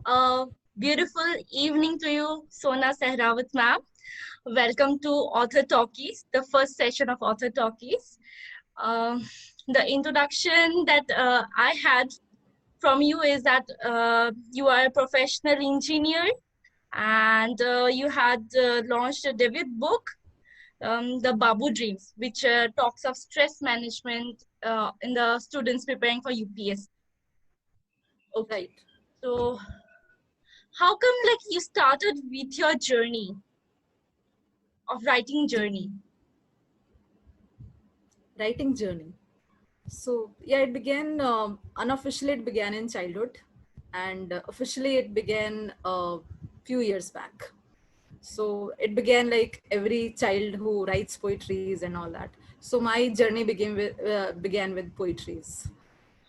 A beautiful evening to you, Sona Sehrawat ma'am. Welcome to Author Talkies, the first session of Author Talkies. Uh, the introduction that I had from you is that you are a professional engineer and you had launched a debut book, The Babu Dreams, which talks of stress management in the students preparing for UPS. Okay, Right. so how come like you started with your journey of writing journey? Writing journey. So yeah, it began unofficially. It began in childhood, and officially it began a few years back. So it began like every child who writes poetries and all that. So my journey began with poetries,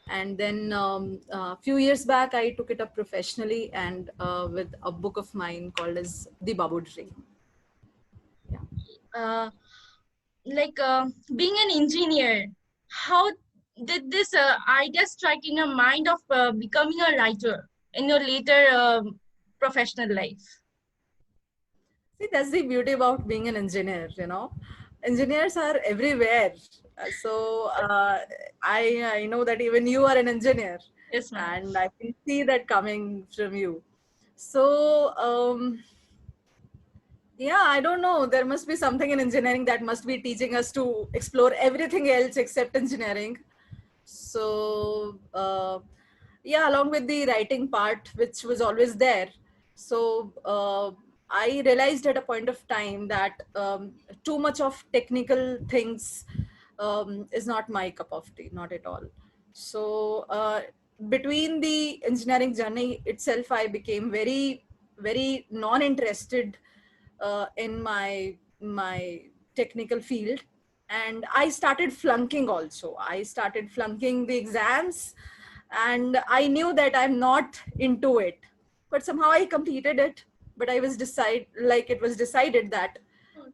and then a few years back I took it up professionally and with a book of mine called as The Babu Dream. Yeah. uh, Being an engineer, how did this idea strike in your mind of becoming a writer in your later professional life? See, that's the beauty about being an engineer, you know. Engineers are everywhere. I know that even you are an engineer, Yes, ma'am. and I can see that coming from you. So, yeah, I don't know. There must be something in engineering that must be teaching us to explore everything else except engineering. So, yeah, along with the writing part, which was always there. So, I realized at a point of time that too much of technical things is not my cup of tea, not at all. So, between the engineering journey itself, I became very, very non-interested in my technical field, and I started flunking also. I started flunking the exams, and I knew that I'm not into it, but somehow I completed it. But it was decided that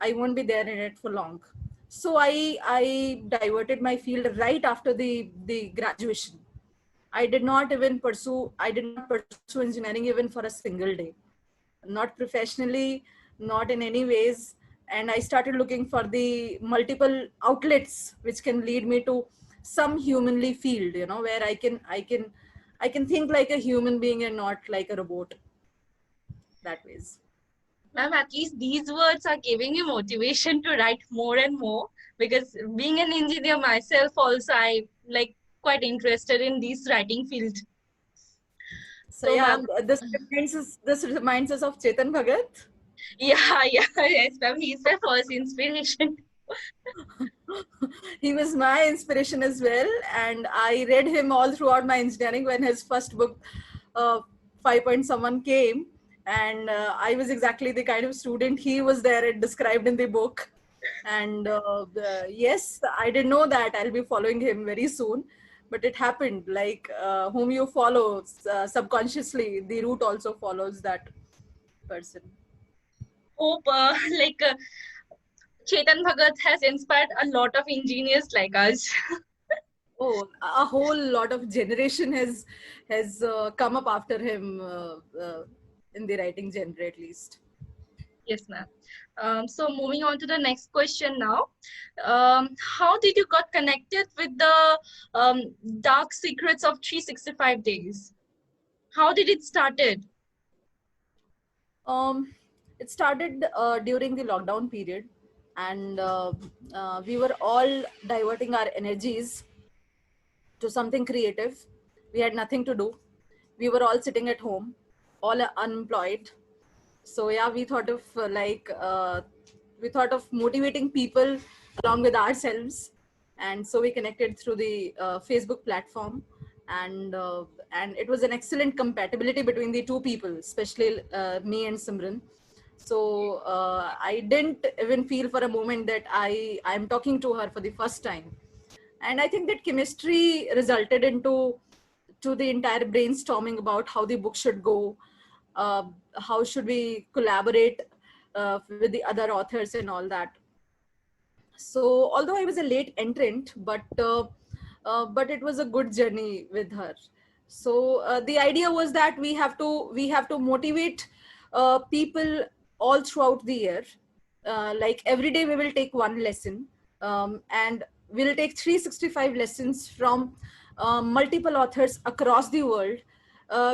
I won't be there in it for long. So I diverted my field right after the graduation. I did not pursue engineering even for a single day, not professionally, not in any ways. And I started looking for the multiple outlets which can lead me to some humanly field, you know, where I can think like a human being and not like a robot, that ways. Ma'am, at least these words are giving you motivation to write more and more, because being an engineer myself also, I like quite interested in this writing field. So So yeah, ma'am, this reminds us of Chetan Bhagat. yeah, yeah, yes, ma'am, he's my first inspiration. He was my inspiration as well, and I read him all throughout my engineering when his first book, uh, 5 point someone, came. And I was exactly the kind of student he was there and described in the book. And yes, I didn't know that I'll be following him very soon, but it happened. Like, whom you follow subconsciously, the root also follows that person. Hope Chetan Bhagat has inspired a lot of engineers like us. Oh, a whole lot of generation has come up after him, in the writing genre, at least. Yes, ma'am. So moving on to the next question now. How did you got connected with the dark secrets of 365 days? How did it started? Um, it started during the lockdown period, and we were all diverting our energies to something creative. We had nothing to do. We were all sitting at home, all unemployed. So yeah, we thought of motivating people along with ourselves, and so we connected through the Facebook platform. And it was an excellent compatibility between the two people, especially me and Simran. So I didn't even feel for a moment that I'm talking to her for the first time. And I think that chemistry resulted into to the entire brainstorming about how the book should go, uh, how should we collaborate with the other authors and all that. So although I was a late entrant, but it was a good journey with her. So the idea was that we have to motivate people all throughout the year. Like every day we will take one lesson, and we'll take 365 lessons from multiple authors across the world.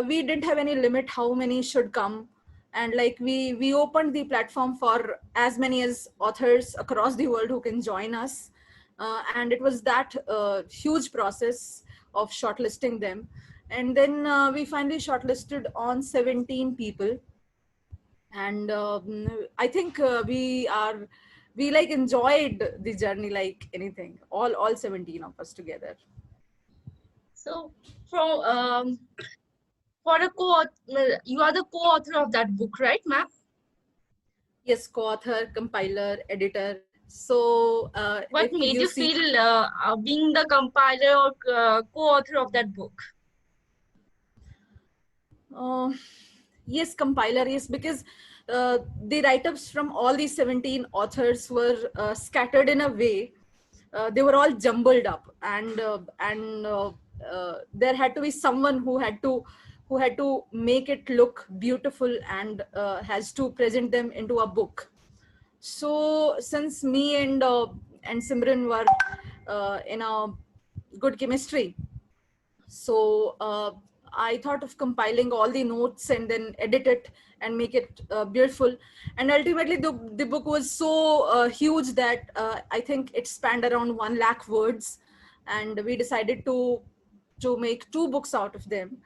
We didn't have any limit how many should come, and like we opened the platform for as many as authors across the world who can join us. And it was that huge process of shortlisting them, and then we finally shortlisted on 17 people. And I think we like enjoyed the journey like anything, all 17 of us together. So from for a you are the co-author of that book, right, ma'am? Yes, co-author, compiler, editor. So What if made you you see, feel being the compiler or co-author of that book? uh, yes, compiler, yes, because the write-ups from all these 17 authors were scattered in a way. They were all jumbled up, and there had to be someone who had to make it look beautiful, and has to present them into a book. So since me and Simran were in a good chemistry, so I thought of compiling all the notes and then edit it and make it beautiful. And ultimately the book was so huge that I think it spanned around 1 lakh words, and we decided to make 2 books out of them,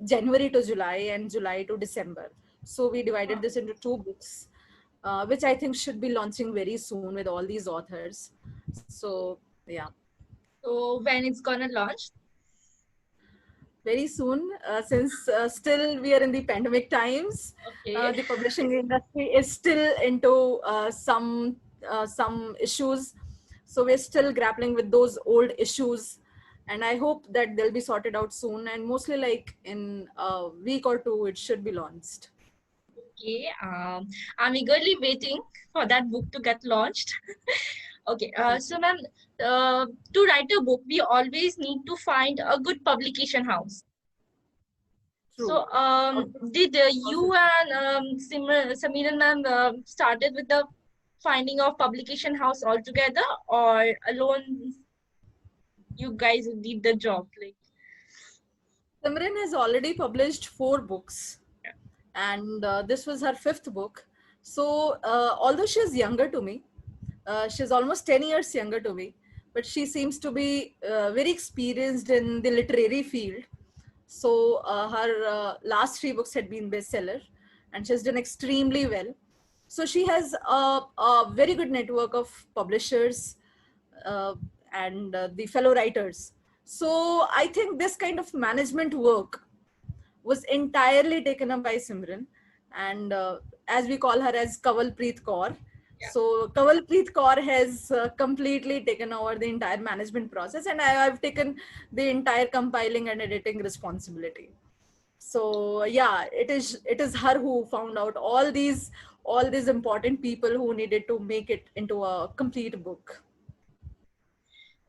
January to July and July to December. So we divided this into 2 books, which I think should be launching very soon with all these authors. So yeah, So when it's gonna launch? very soon, since still we are in the pandemic times. Okay. The publishing industry is still into some issues, so we're still grappling with those old issues, and I hope that they'll be sorted out soon, and mostly like in a week or two it should be launched. Okay. I'm eagerly waiting for that book to get launched. Okay. Thank So you. ma'am, to write a book, we always need to find a good publication house. True. So, did you and Samiran ma'am started with the finding of publication house altogether, or alone? You guys did the job, like. Simran has already published 4 books, Yeah. and this was her 5th book. So, although she's younger to me, she's almost 10 years younger to me, but she seems to be very experienced in the literary field. So, her last 3 books had been bestseller, and she's done extremely well. So, she has a very good network of publishers, uh, and the fellow writers. So, I think this kind of management work was entirely taken up by Simran, and as we call her as Kavalpreet Kaur. Yeah. So Kavalpreet Kaur has completely taken over the entire management process, and I've taken the entire compiling and editing responsibility. So yeah, it is her who found out all these important people who needed to make it into a complete book.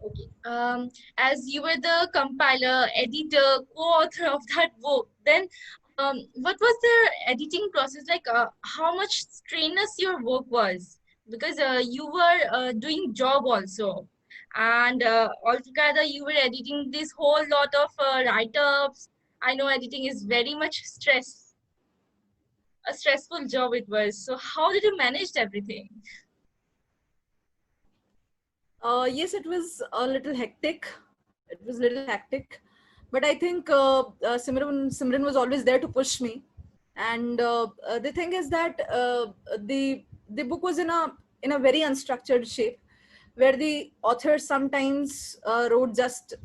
Okay. As you were the compiler, editor, co-author of that book, then what was the editing process like? How much strenuous your work was? Because you were doing job also, and altogether you were editing this whole lot of write-ups. I know editing is very much a stressful job it was. So how did you manage everything? Yes, it was a little hectic. It was a little hectic, but I think Simran was always there to push me. And the thing is that the book was in a very unstructured shape, where the author sometimes wrote just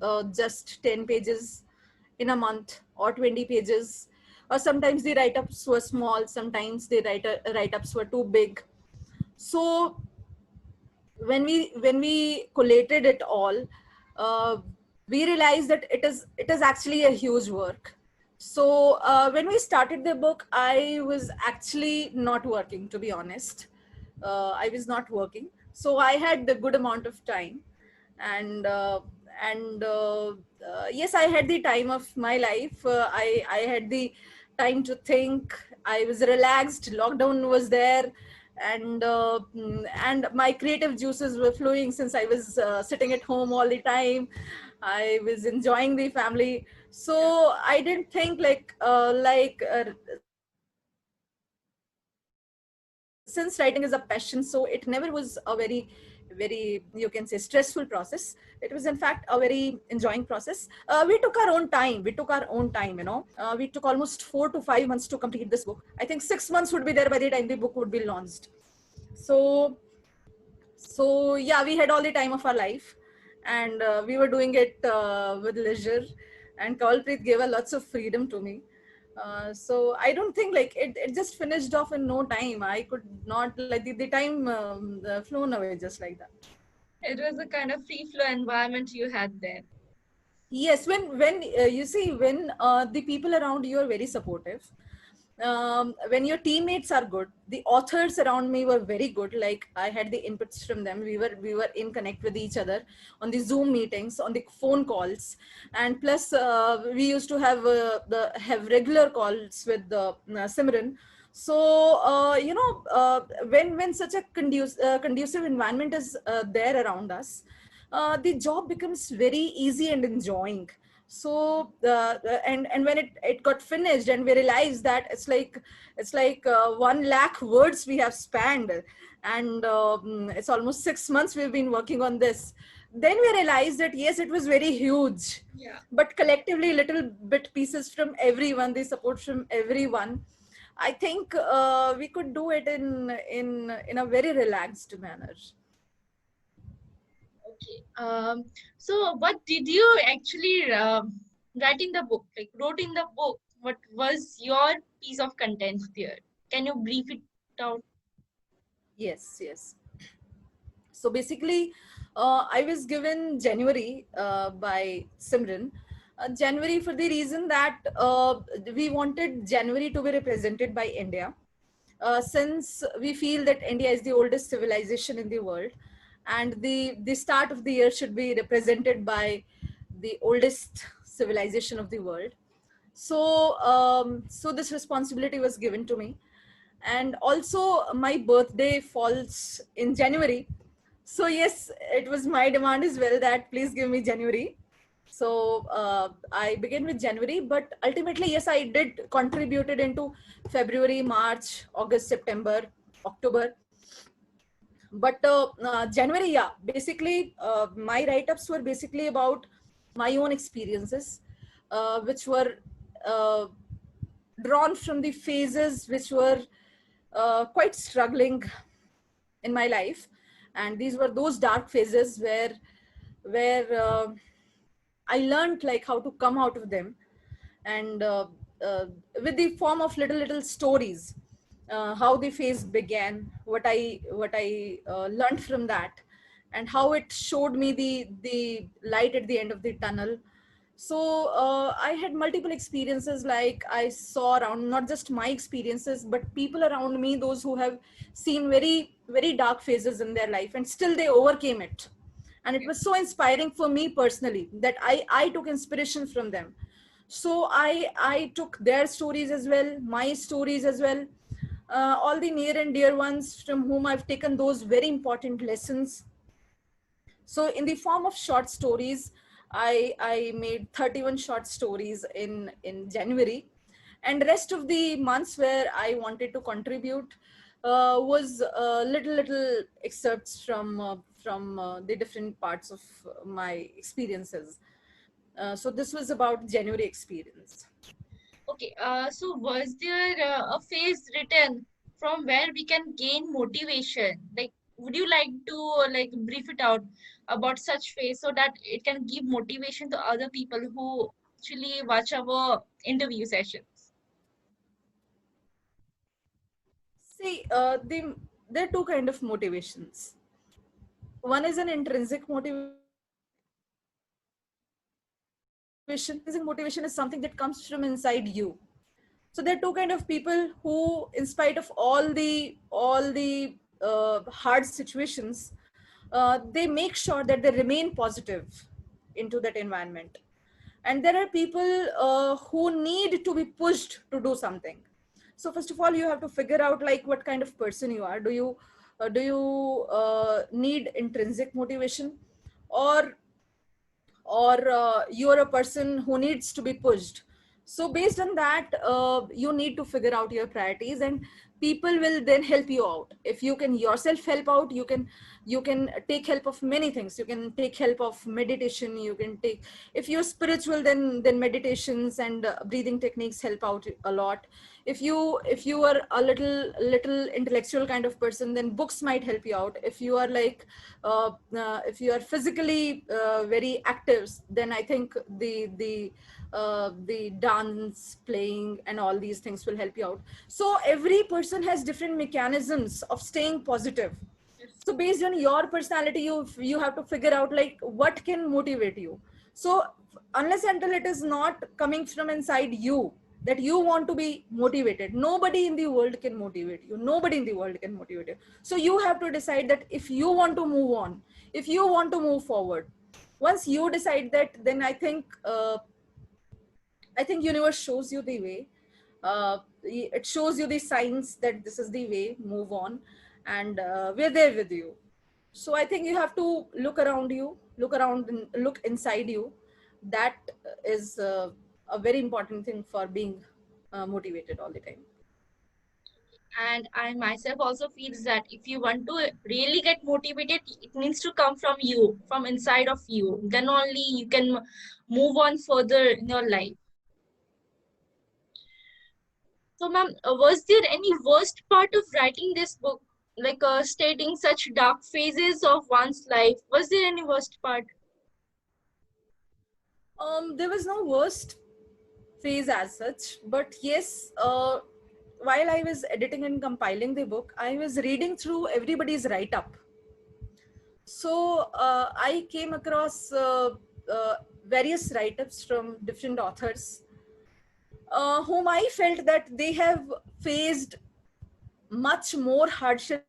10 pages in a month, or 20 pages, or sometimes the write-ups were small, sometimes the write-ups were too big. So when we collated it all, uh, we realized that it is actually a huge work. So when we started the book, I was actually not working, to be honest. I was not working, so I had a good amount of time, and yes, I had the time of my life. I had the time to think. I was relaxed. Lockdown was there, and my creative juices were flowing since I was sitting at home all the time. I was enjoying the family, so I didn't think since writing is a passion, so it never was a very, you can say, stressful process. It was in fact a very enjoying process. We took our own time. We took almost 4 to 5 months to complete this book. I think 6 months would be there by the time the book would be launched. So yeah, we had all the time of our life, and we were doing it with leisure, and Kawalpreet gave a lots of freedom to me. So I don't think it just finished off in no time. I could not like the time flown away just like that. It was a kind of free flow environment you had there. Yes, when you see, when the people around you are very supportive, when your teammates are good, the authors around me were very good. Like, I had the inputs from them. We were in connect with each other on the Zoom meetings, on the phone calls, and plus we used to have regular calls with Simran. So when such a conducive environment is there around us, the job becomes very easy and enjoying. So and when it got finished, and we realized that it's like 1 lakh words we have spanned, and it's almost 6 months we've been working on this. Then we realized that yes, it was very huge, Yeah. but collectively little bit pieces from everyone, the support from everyone, I think we could do it in a very relaxed manner. Okay. So what did you actually write in the book? Like wrote in the book? What was your piece of content there? Can you brief it out? Yes. So basically, I was given January by Simran. January for the reason that we wanted January to be represented by India, since we feel that India is the oldest civilization in the world, and the start of the year should be represented by the oldest civilization of the world. So this responsibility was given to me, and also my birthday falls in January. So yes, it was my demand as well that please give me January. So I began with January, but ultimately, yes, I did contributed into February, March, August, September, October. But January, yeah, basically my write-ups were basically about my own experiences, which were uh, drawn from the phases which were quite struggling in my life. And these were those dark phases where I learned like how to come out of them, and uh, with the form of little stories, how the phase began, what I learned from that, and how it showed me the light at the end of the tunnel. So I had multiple experiences, like I saw around, not just my experiences but people around me, those who have seen very dark phases in their life and still they overcame it. And it was so inspiring for me personally that I took inspiration from them. So I took their stories as well, my stories as well, all the near and dear ones from whom I've taken those very important lessons. So in the form of short stories, I made 31 short stories in January, and rest of the months where I wanted to contribute was little excerpts from the different parts of my experiences. So this was about January experience. Okay. So was there a phase written from where we can gain motivation? Like, would you like to like brief it out about such phase so that it can give motivation to other people who actually watch our interview sessions? See, there are two kind of motivations. One is an intrinsic motivation, and one is an extrinsic motivation. Intrinsic motivation is something that comes from inside you. So there are two kind of people who, in spite of all the hard situations, they make sure that they remain positive into that environment. and there are people who need to be pushed to do something. So first of all, you have to figure out like what kind of person you are. Do you need intrinsic motivation, or you're a person who needs to be pushed? So based on that, you need to figure out your priorities, and people will then help you out. If you can yourself help out, you can take help of many things. You can take help of meditation. You can take, if you're spiritual, then meditations and breathing techniques help out a lot. If you are a little intellectual kind of person, then books might help you out. If you are like if you are physically very active, then I think the dance, playing, and all these things will help you out. So every person has different mechanisms of staying positive. Yes. So based on your personality, you have to figure out like what can motivate you. So unless until it is not coming from inside you, that you want to be motivated, nobody in the world can motivate you. Nobody in the world can motivate you. So you have to decide that if you want to move on, if you want to move forward, once you decide that, then I think universe shows you the way. It shows you the signs that this is the way, move on, and we're there with you. So I think you have to look around you, look around and look inside you. That is a very important thing for being motivated all the time. And I myself also feels that if you want to really get motivated, it needs to come from you, from inside of you. Then only you can move on further in your life. So, ma'am, was there any worst part of writing this book? Like stating such dark phases of one's life. Was there any worst part? There was no worst phase as such, but yes, while I was editing and compiling the book, I was reading through everybody's write up. So I came across various write ups from different authors, whom I felt that they have faced much more hardships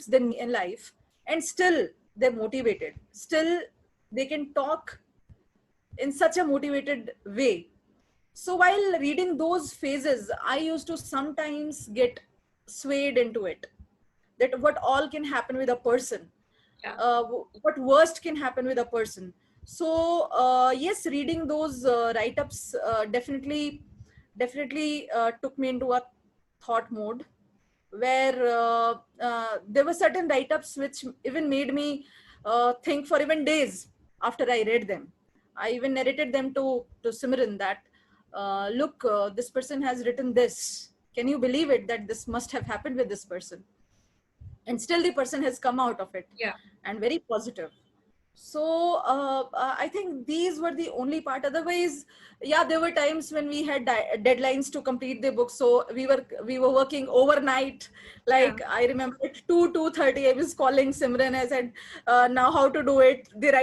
than me in life, and still they're motivated. Still they can talk in such a motivated way. So while reading those phases, I used to sometimes get swayed into it, that what all can happen with a person, Yeah. what worst can happen with a person. So yes, reading those write-ups definitely took me into a thought mode, where there were certain write-ups which even made me think for even days after I read them. I even narrated them to Simran that, look, this person has written this. Can you believe it that this must have happened with this person? And still the person has come out of it, Yeah. and very positive. So I think these were the only part. Otherwise, yeah, there were times when we had deadlines to complete the book, so we were working overnight. Yeah. Like I remember at 2:30 I was calling Simran. I said, now how to do it. The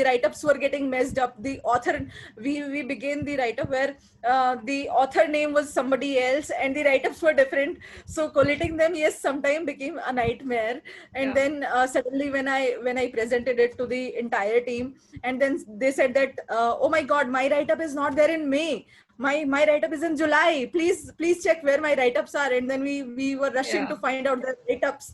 write-ups were getting messed up. The author, we began the write-up where the author name was somebody else and the write-ups were different. So collating them, yes, sometime became a nightmare. And Yeah. then suddenly when I presented it to the entire team, and then they said that, oh my god, my write-up is not there in May. My write-up is in July. Please check where my write-ups are. And then we were rushing Yeah. to find out the write-ups.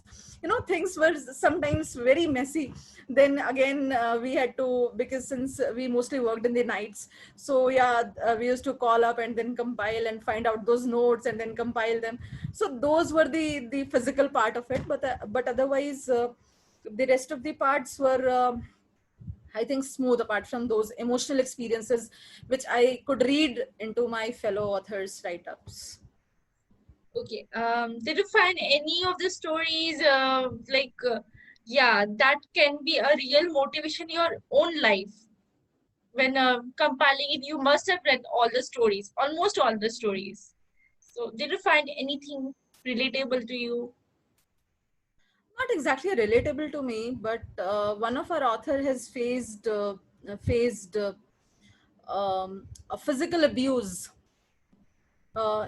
Things were sometimes very messy. Then again, we had to, because since we mostly worked in the nights, so yeah, we used to call up and then compile and find out those notes and then compile them. So those were the physical part of it. But otherwise, the rest of the parts were, I think, smooth, apart from those emotional experiences which I could read into my fellow authors' write-ups. Okay. Did you find any of the stories yeah, that can be a real motivation in your own life? When compiling it, you must have read all the stories, almost all the stories. So, did you find anything relatable to you? Not exactly relatable to me, but one of our author has faced a physical abuse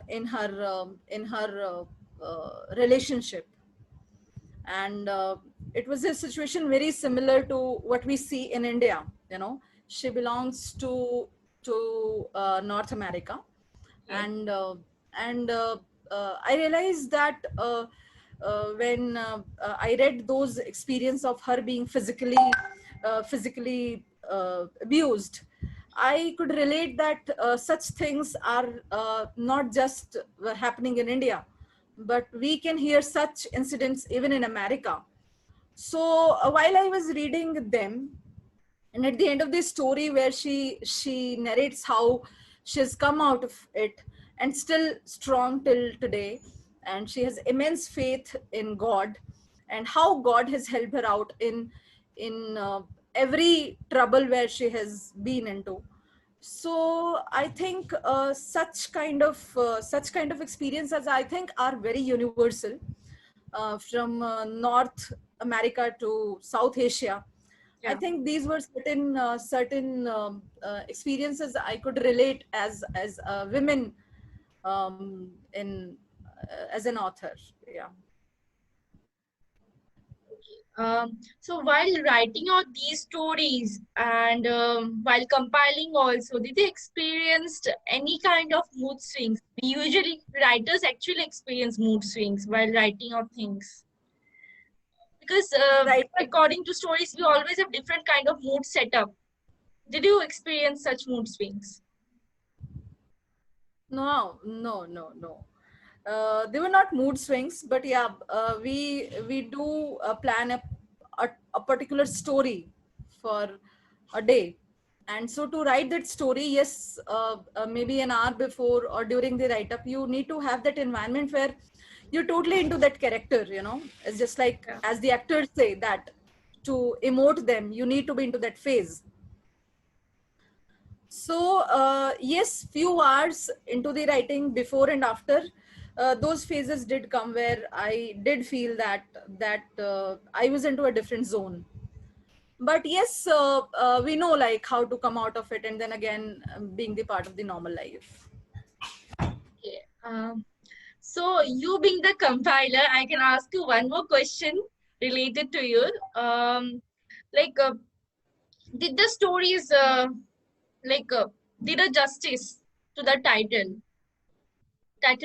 in her relationship, and it was a situation very similar to what we see in India. you know. She belongs to North America. Okay. And I realized that when I read those experience of her being physically abused, I could relate that such things are not just happening in India, but we can hear such incidents even in America. So while I was reading them, and at the end of this story where she narrates how she has come out of it and still strong till today, and she has immense faith in God, and how God has helped her out in every trouble where she has been into. So I think such kind of experiences, I think, are very universal, from North America to South Asia. I Yeah. think these were certain experiences I could relate as a women, in as an author. Yeah. So while writing out these stories and while compiling also, did they experienced any kind of mood swings? We usually writers actually experience mood swings while writing out things because Right. according to stories, we always have different kind of mood setup. Did you experience such mood swings? No, no, no, no. They were not mood swings, but yeah, we do plan a particular story for a day, and so to write that story, yes, maybe an hour before or during the write up, you need to have that environment where you're totally into that character. You know, it's just like Yeah. as the actors say that to emote them, you need to be into that phase. So yes, few hours into the writing, before and after, those phases did come where I did feel that I was into a different zone. But yes, we know like how to come out of it, and then again, being the part of the normal life. Okay. So you being the compiler, I can ask you one more question related to you. Like, did the stories like did a justice to the title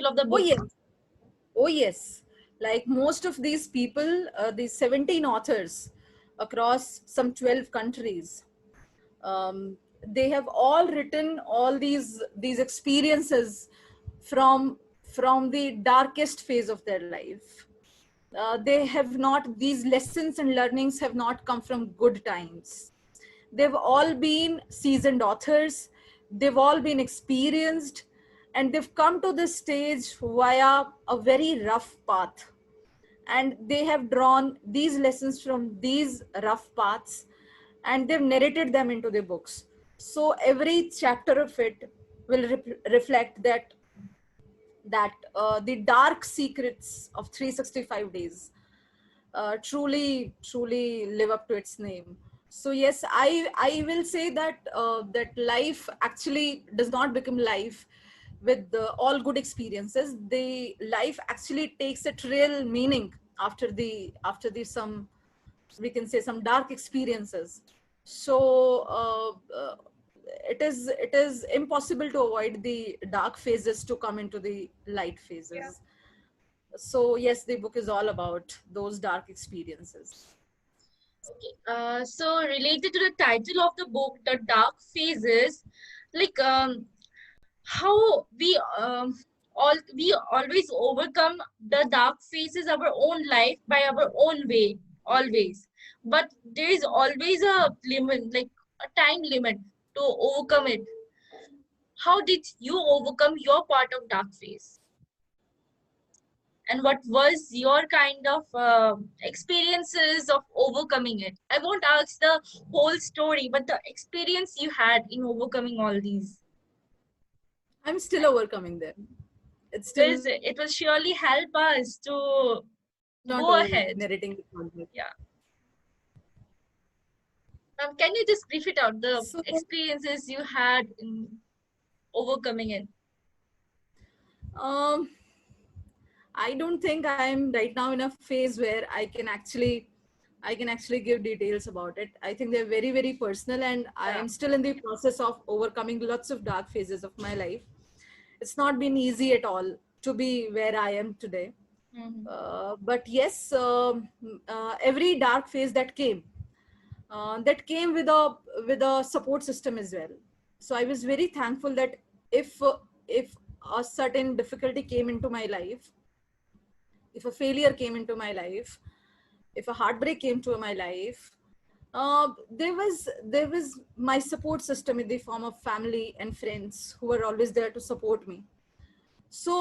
of the Oh book? yes, oh yes. Like most of these people, these 17 authors across some 12 countries, um, they have all written all these experiences from from the darkest phase of their life. They have not, these lessons and learnings have not come from good times. They've all been seasoned authors, they've all been experienced, and they've come to this stage via a very rough path, and they have drawn these lessons from these rough paths, and they've narrated them into the books. So every chapter of it will reflect that the dark secrets of 365 days truly live up to its name. So yes, I will say that life actually does not become life with all good experiences. The life actually takes a real meaning after the some, we can say, some dark experiences. So it is impossible to avoid the dark phases to come into the light Yeah. phases. So yes, the book is all about those dark experiences. Okay. So related to the title of the book, The Dark Phases, like how we always overcome the dark phases of our own life by our own way, always. But there is always a limit, like a time limit to overcome it. How did you overcome your part of dark phase? And what was your kind of experiences of overcoming it? I won't ask the whole story, but the experience you had in overcoming all these. I'm still overcoming them. It's Because still it will surely help us to not go over ahead. narrating the concept. Yeah. Can you just brief it out, the So experiences you had in overcoming it? um, I don't think I'm right now in a phase where I can actually I can actually give details about it. I think they're very, very personal, and I Yeah. am still in the process of overcoming lots of dark phases of my life. It's not been easy at all to be where I am today. Mhm. But yes, every dark phase that came with a support system as well. So I was very thankful that if a certain difficulty came into my life, if a failure came into my life, if a heartbreak came to my life, there was my support system in the form of family and friends who were always there to support me. So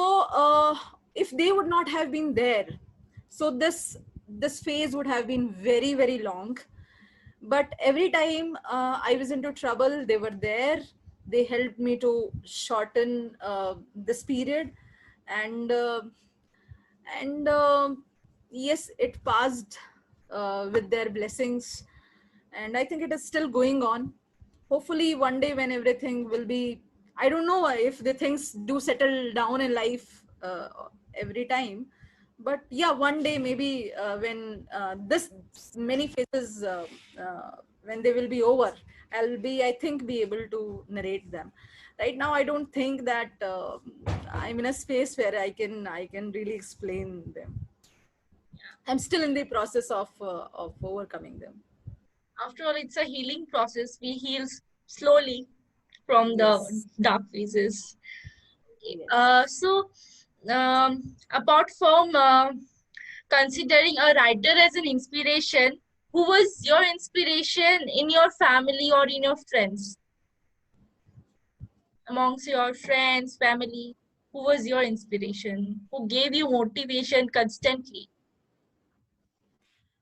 if they would not have been there, so this phase would have been very, very long. But every time I was into trouble, they were there. They helped me to shorten this period. And uh, and uh, yes, it passed with their blessings, and I think it is still going on. Hopefully one day when everything will be, I don't know if the things do settle down in life every time, but yeah, one day maybe when this many phases when they will be over, I'll be, I think, be able to narrate them. Right now I don't think that I'm in a space where I can really explain them. I'm still in the process of overcoming them. After all, it's a healing process. We heal slowly from the Yes. dark phases. Yes. Apart from considering a writer as an inspiration, who was your inspiration in your family or in your friends? Amongst your friends, family, who was your inspiration? Who gave you motivation constantly?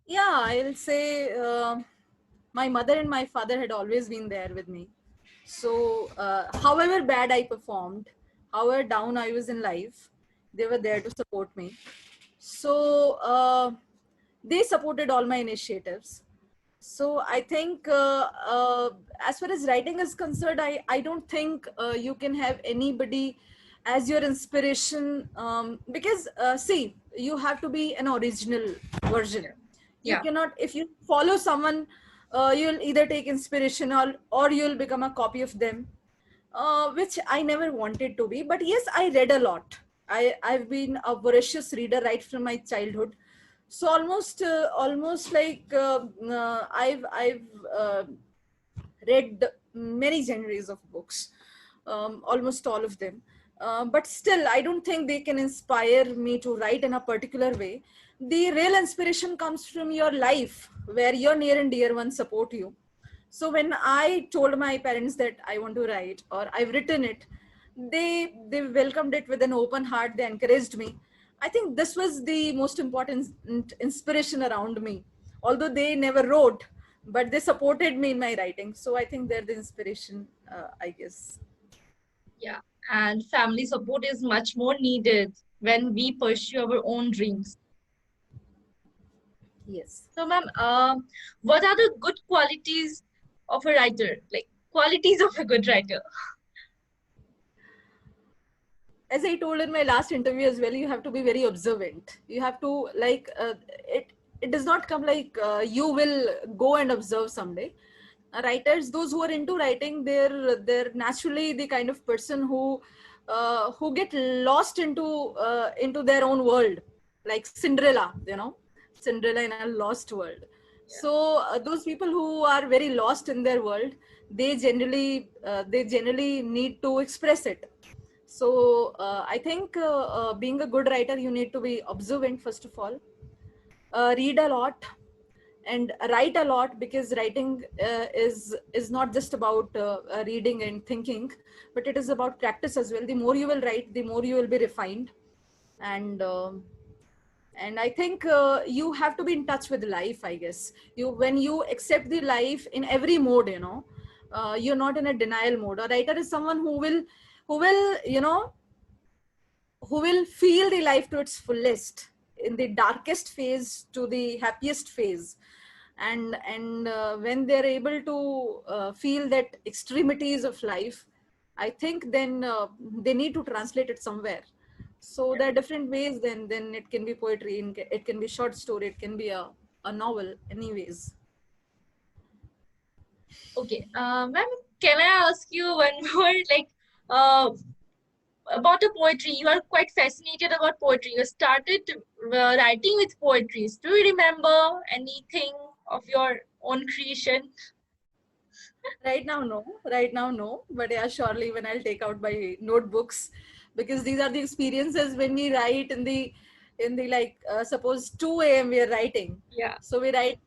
Yeah, I'll say my mother and my father had always been there with me. So however bad I performed, however down I was in life, they were there to support me. So they supported all my initiatives. So I think as far as writing is concerned, I don't think you can have anybody as your inspiration, because see, you have to be an original version. You Yeah, cannot, if you follow someone, you'll either take inspiration, or you'll become a copy of them, which I never wanted to be. But yes, I read a lot. I've been a voracious reader right from my childhood. So almost like I've read many genres of books, almost all of them. But still, I don't think they can inspire me to write in a particular way. The real inspiration comes from your life, where your near and dear ones support you. So when I told my parents that I want to write, or I've written it, they welcomed it with an open heart. They encouraged me. I think this was the most important inspiration around me. Although they never wrote, but they supported me in my writing. So I think they're the inspiration, I guess. yeah. And family support is much more needed when we pursue our own dreams. Yes. So, ma'am, what are the good qualities of a writer? Like qualities of a good writer? As I told in my last interview as well, you have to be very observant. You have to like it. It does not come like you will go and observe someday. Writers, those who are into writing, they're naturally the kind of person who get lost into their own world, like Cinderella. Cinderella in a lost world. Yeah, So those people who are very lost in their world, they generally need to express it. So I think being a good writer, you need to be observant first of all, read a lot, and write a lot, because writing is not just about reading and thinking, but it is about practice as well. The more you will write, the more you will be refined, and I think you have to be in touch with life. I guess when you accept the life in every mode, you're not in a denial mode. A writer is someone who will feel the life to its fullest, in the darkest phase to the happiest phase. And when they're able to feel that extremities of life, I think then they need to translate it somewhere. So yeah, there are different ways. Then it can be poetry, it can be short story, it can be a a novel anyways. Okay, ma'am, can I ask you one more, like, uh, about a poetry? You are quite fascinated about poetry. You started writing with poetries. Do you remember anything of your own creation? Right now no, but yeah, surely when I'll take out my notebooks, because these are the experiences when we write in the like suppose 2 a.m. we are writing, Yeah, so we write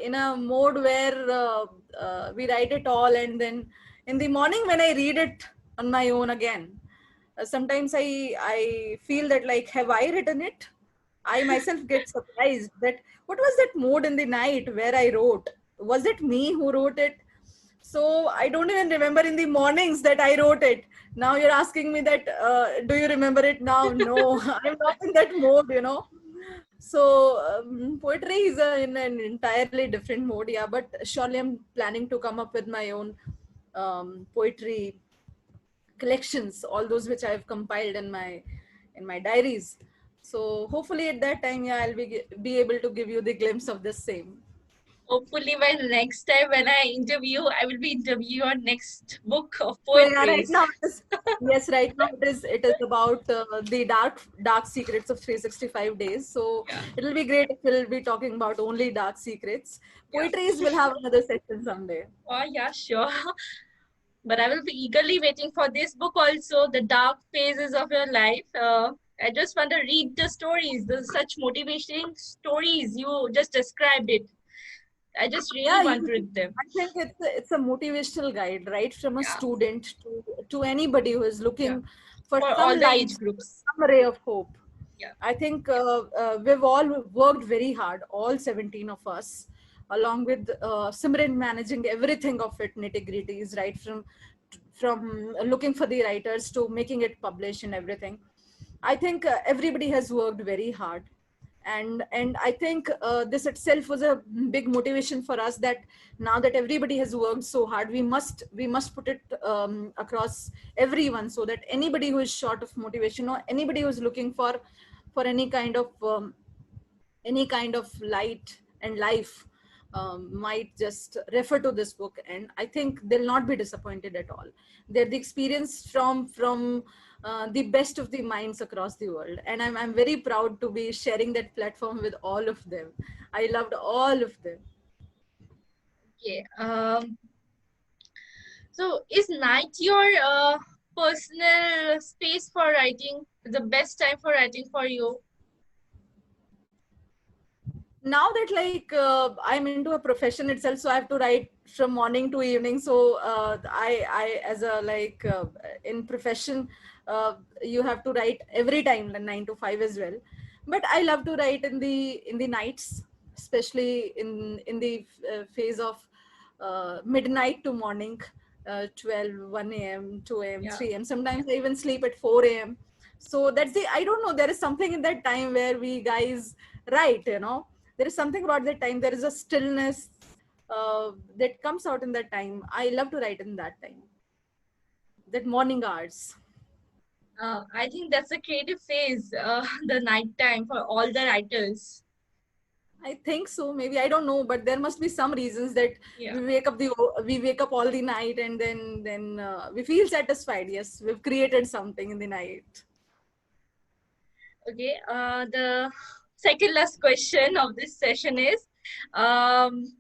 in a mode where we write it all, and then in the morning when I read it on my own again, sometimes I feel that, like, have I written it? I myself get surprised that what was that mode in the night where I wrote? Was it me who wrote it? So I don't even remember in the mornings that I wrote it. Now you're asking me that, do you remember it now? No, I'm not in that mode, you know. So poetry is in an entirely different mode, yeah. But surely I'm planning to come up with my own poetry collections, all those which I've compiled in my diaries. So hopefully at that time, yeah, I'll be able to give you the glimpse of the same. hopefully by the next time when I interview, I will be interviewing your next book of So yeah, right poetries. now it is, yes, right now it is about the dark secrets of 365 days. So Yeah, it'll be great if we'll be talking about only dark secrets. yeah. Poetries will have another session someday. Oh, yeah, sure. But I will be eagerly waiting for this book also, The Dark Phases of Your Life. I just want to read the stories, the such motivating stories. You just described it. I just really Yeah, want to read them. I think it's a motivational guide, right, from a Yeah, student to anybody who is yeah. looking for For some all the light, age groups. some ray of hope. Yeah, I think we've all worked very hard, all 17 of us, along with Simran managing everything of it, nitty gritties, right, from looking for the writers to making it publish and everything. I think everybody has worked very hard, and I think this itself was a big motivation for us, that now that everybody has worked so hard, we must put it across everyone, so that anybody who is short of motivation, or anybody who is looking for any kind of light and life, might just refer to this book, and I think they'll not be disappointed at all. They're the experience from the best of the minds across the world, and I'm very proud to be sharing that platform with all of them. I loved all of them. okay. So is night your personal space for writing? The best time for writing for you? Now that, like, I'm into a profession itself, so I have to write from morning to evening. So I as a, like, in profession, you have to write every time, like 9 to 5 as well. But I love to write in the nights, especially in the phase of midnight to morning, 12 1 a.m 2 a.m Yeah. 3 a.m. Sometimes I even sleep at 4 a.m. So that's the, I don't know, there is something in that time where we guys write, you know. There is something about that time. There is a stillness that comes out in that time. I love to write in that time, that morning hours. I think that's a creative phase, the night time for all the writers. I think so. Maybe I don't know, but there must be some reasons that Yeah. we wake up all the night, and then we feel satisfied. Yes, we've created something in the night. Okay. The second last question of this session is, um,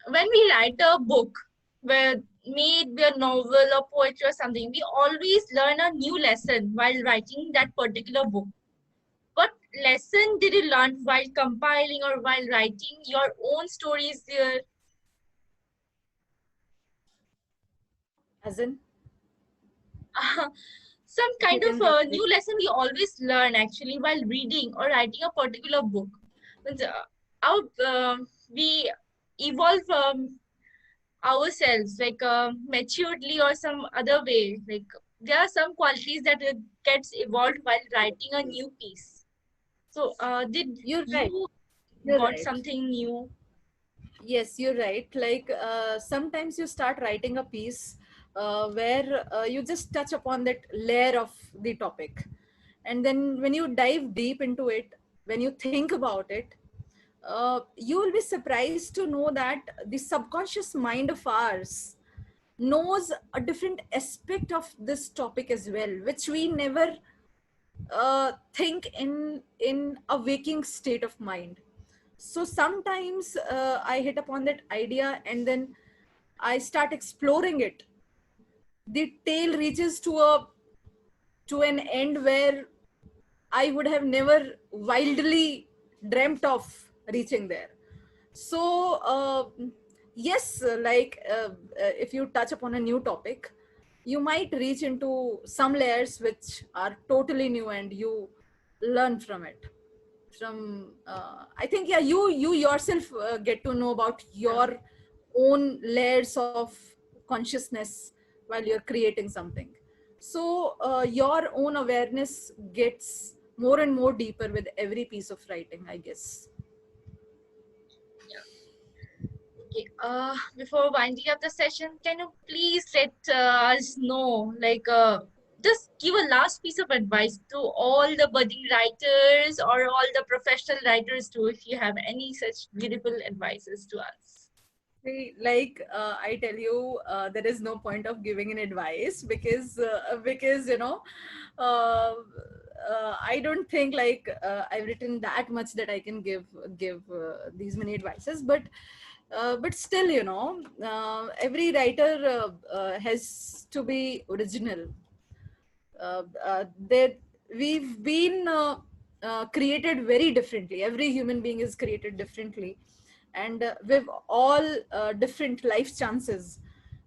when we write a book, where may it be a novel or poetry or something, we always learn a new lesson while writing that particular book. What lesson did you learn while compiling or while writing your own stories there? As in, Some if kind you of can rephrase. new lesson we always learn actually while reading or writing a particular book. Means, how we evolve ourselves, like maturedly or some other way. Like there are some qualities that gets evolved while writing a new piece. So, did You're right. you You're got right. something new? Yes, you're right. Like, sometimes you start writing a piece where you just touch upon that layer of the topic. And then when you dive deep into it, when you think about it, you will be surprised to know that the subconscious mind of ours knows a different aspect of this topic as well, which we never think in a waking state of mind. So sometimes I hit upon that idea and then I start exploring it. The tale reaches to an end where I would have never wildly dreamt of reaching there. So yes, if you touch upon a new topic, you might reach into some layers which are totally new and you learn from it. From I think, yeah, you yourself get to know about Yeah. your own layers of consciousness while you're creating something. So your own awareness gets more and more deeper with every piece of writing, I guess. Yeah. Okay. Before winding up the session, can you please let us know, like, just give a last piece of advice to all the budding writers or all the professional writers too, if you have any such beautiful advices to us. See, I tell you, there is no point of giving an advice because uh, I don't think I've written that much that I can give these many advices. But still, every writer has to be original. That we've been created very differently. Every human being is created differently, and with all different life chances.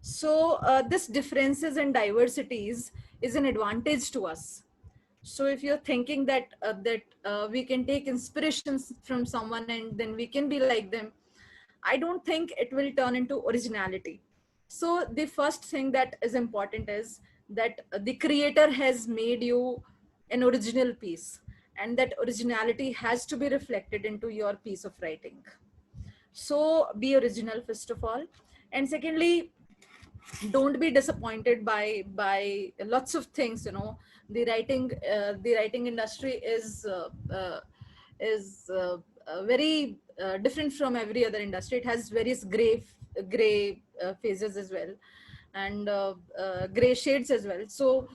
So this differences and diversities is an advantage to us. So if you're thinking that we can take inspirations from someone and then we can be like them, I don't think it will turn into originality. So the first thing that is important is that the creator has made you an original piece, and that originality has to be reflected into your piece of writing. So be original first of all, and secondly, don't be disappointed by lots of things. The writing industry is very different from every other industry. It has various gray phases as well, and gray shades as well. So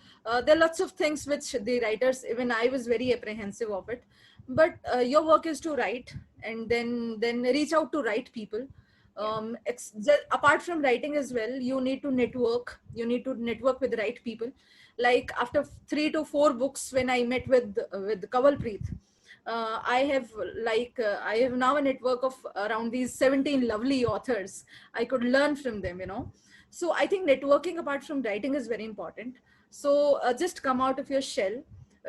there are lots of things which the writers, even I was very apprehensive of it. But your work is to write, and then reach out to right people. Yeah. Apart from writing as well, you need to network with the right people. Like after 3 to 4 books, when I met with Kawalpreet, I have now a network of around these 17 lovely authors. I could learn from them. So I think networking apart from writing is very important. So just come out of your shell,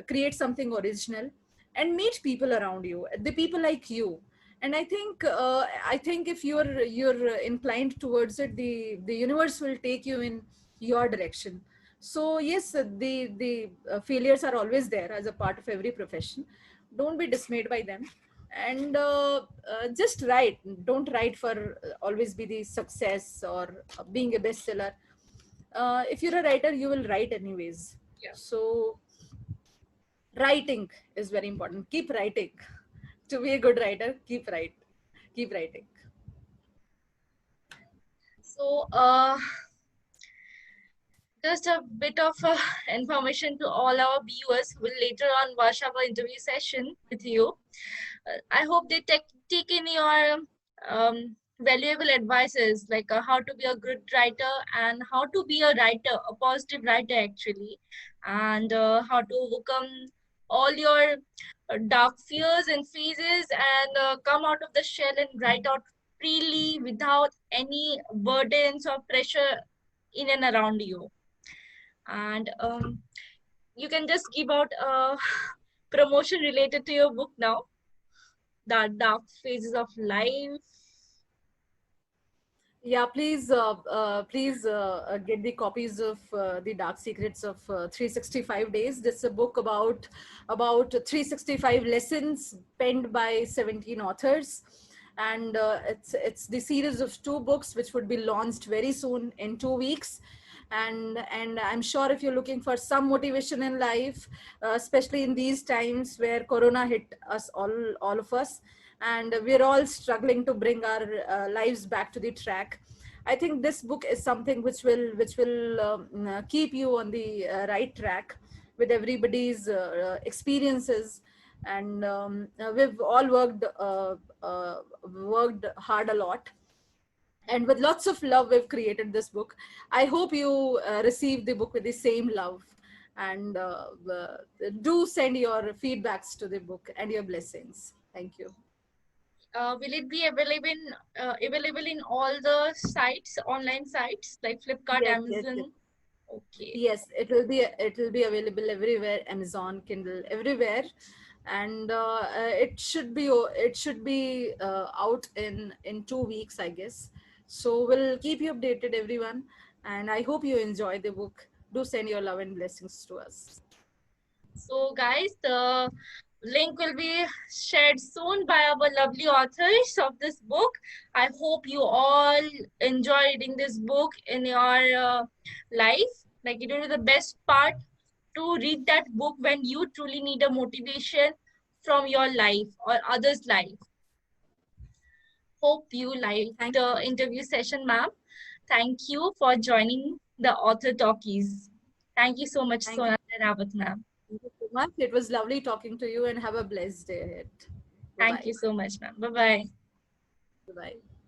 create something original, and meet people around you, the people like you. And I think if you're inclined towards it, the universe will take you in your direction. So yes, the failures are always there as a part of every profession. Don't be dismayed by them, and just write. Don't write for always be the success or being a bestseller. If you're a writer, you will write anyways. Yeah. So writing is very important. Keep writing. To be a good writer, keep writing. So, just a bit of information to all our viewers who will later on watch our interview session with you. I hope they take in your valuable advices, like how to be a good writer and how to be a writer, a positive writer actually, and how to overcome all your dark fears and phases and come out of the shell and write out freely without any burdens or pressure in and around you. And you can just give out a promotion related to your book now, the dark phases of life. Yeah, please get the copies of the Dark Secrets of 365 Days. This is a book about 365 lessons penned by 17 authors, and it's the series of 2 books which would be launched very soon in 2 weeks. And I'm sure if you're looking for some motivation in life, especially in these times where Corona hit us all of us, and we're all struggling to bring our lives back to the track. I think this book is something which will keep you on the right track with everybody's experiences. And we've all worked hard a lot, and with lots of love we've created this book. I hope you receive the book with the same love, and do send your feedbacks to the book and your blessings. Thank you. Will it be available in all the sites, online sites like Flipkart, Yes, yes, yes. Amazon? Okay. Yes, it will be available everywhere, Amazon, Kindle, everywhere. And it should be out in 2 weeks, I guess. So we'll keep you updated, everyone, and I hope you enjoy the book. Do send your love and blessings to us. So, guys, the link will be shared soon by our lovely authors of this book. I hope you all enjoy reading this book in your life. Like, it will be the best part to read that book when you truly need a motivation from your life or others' life. Hope you liked Thank the you. interview session, ma'am. Thank you for joining the Author Talkies. Thank you so much, Thank you. Sona Sehrawat, ma'am. Thank you so much. It was lovely talking to you, and have a blessed day ahead. Bye Thank bye. you so much, ma'am. Bye bye. Bye bye.